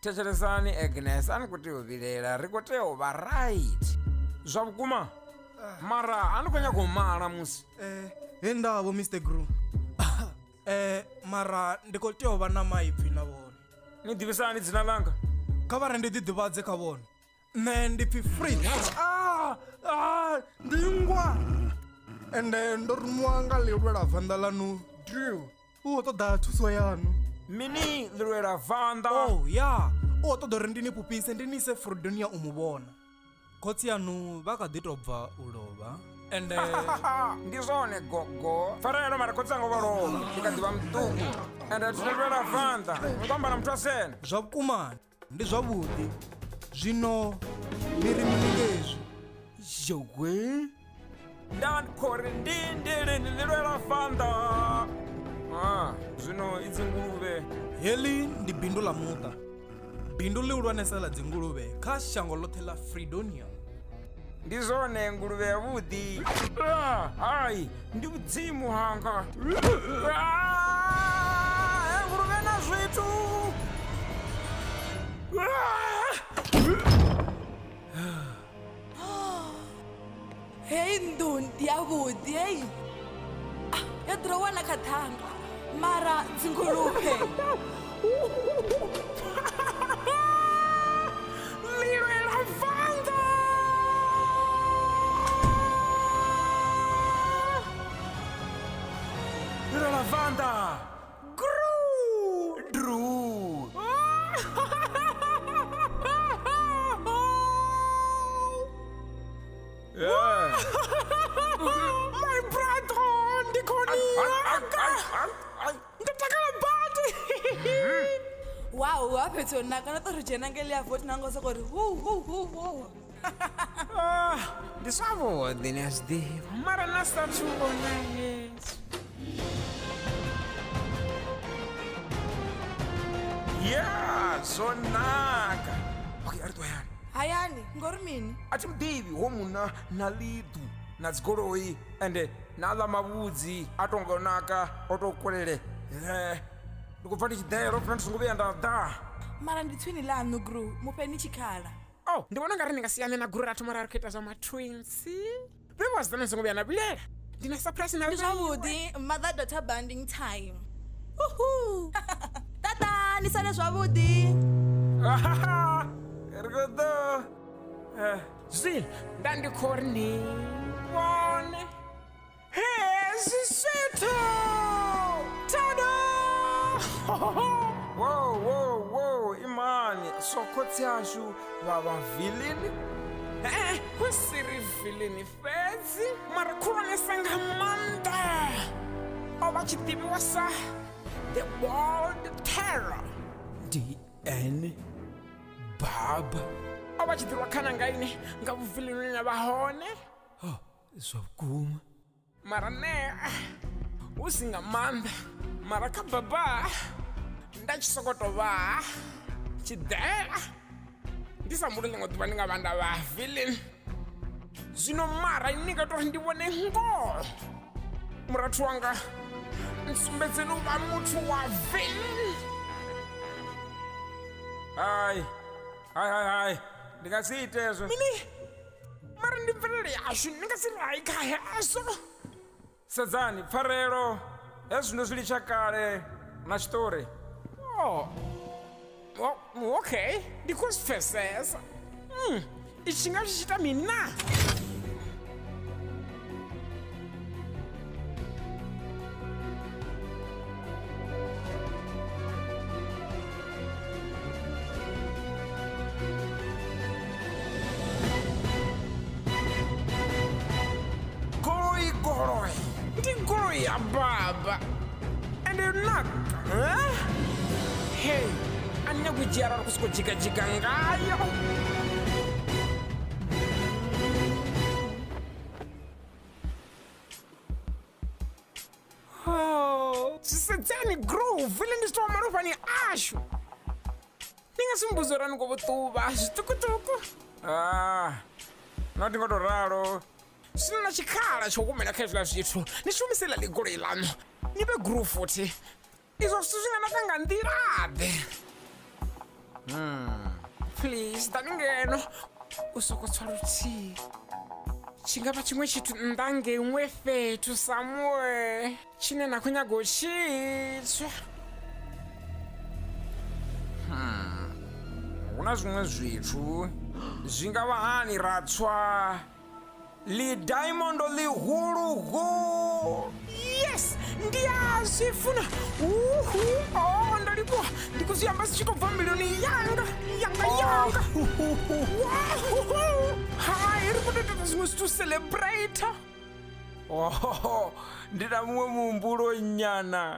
Techeresani Agnes anikuti uvilela rikote over right. Zwabukuma. Mara anikunya kumara musi. Endavo Mr. Gru. Mara ndikote over na maipfi na vona. Ni divisani dzina langa. Kavara ndidivadze kavona. Ne ndipfi free. Ndingwa. Ende ndorumwanga lelwela vanda lanu Drew. Toda thuso yanu. Mini lelwela vanda. Oh yeah. Toda ndini pupise ndinise Frodonia umubona. Kotsi yanu vakaditobva ulova. Ende ndizone gogo. Farero mara kotsango valova. Ikadiva mtuku. Ende tinelwela vanda. Ngambana mtu asene. Zvabukumana. Ndi zvavudi. Zvino miri muningezvi. Jowe. Dan kore ndindele nilwela vanda. Zvino idzi nguluve. Heli ndi bindu la muta. Bindu liulwanesa la dzinguluve kha shango lothe la Fredonia. Ndizone nguluve yavudi. Ai, ndi udzimu hanga. Nguluve na zvitu. Hey ndondi yavudi hey. Yadrowana kathanga. Mara dzinguluve. Lirela vanda. Lirela vanda. Drew. Yeah. My brother, Ndikoni. Wow, waphethe naka na torujena ngeli ya vote nango sokori. Hu. Ndisavo dinasdi. Mara nasta chungona yes. Yeah, so naka. Okay, aritoyana. Hayani, ngori mini? Ati mdivi homuna na lidu na dzigoroi ende nala mavudzi atongonaka otokolele. Ndikubva ndichidhairo funa ndisunguve ndada. Mara nditswini lanu Gru, mupeni chikhala. Oh, ndibona ngari ndingasiyana na Gru ratu mara arikuita zvama twins. Bebazana ndisunguve ndabilela. Ndina surprise na Zvavudi, mother daughter bonding time. Uhu. Tata, nisale zvavudi. Ergodo. Zin, ndandikhorni. Wone. Hey, sisito. Tada! Whoa, imani. Sokotsi yashu baba villain. Kusiri villain fezi. Mara kuronesa ngamanda. Obachitibi wasa. The World Terror. DN Baba. Obachitirwa kana ngaine ngavuvillain nabahone. Zwabukuma. Mara ne usingamanda. Mara kababa. Ndachisokotova. Chidela. Ndisambulinga ngoti vaninga vanda va villain. Zvino mara inika tori ndivone ngo. Muratu wanga nsumbedzeni uva muthu wa villain. Hai. Ndingasiitezvo. Mini. Mara ndimvelele yashu ndingasiraika yazo. Sadzani pfarelo. Ezvino zvili chakare na chitori. Okay. Ndikuzifesesa. Ichi ngazvichita mina. Goroi. Ndigoroi ya baba. And you're not. Hey, anya kujara kusikojika ngayo. Sisedzeni groove, vile ndisitoa marufa ni ashu. Ningasumbuzo rani kubutuba, tukutuku. Noti ngotoraro. Sina chikhala chokumela khezula zvithu. Nishumisela ligori lano. Nibe groove futhi. Izo sizingana kangandirade. Please, daningeno. Usokotswa luthihi. Chingava chimwe chithu ndange imwe fethu somewhere. Chine nakunyaga uchitsva. Una zvimwe zvithu zvingava hani ratsva. Li diamond lihulu. Yes, ndiyazvifuna. Oh, ndalipo. Ndikuziyamba sichitobva miliyoni yanga. Hai, iri kutoita zvimwe to celebrate. Oh, ndida mumwe mumbulo nyana.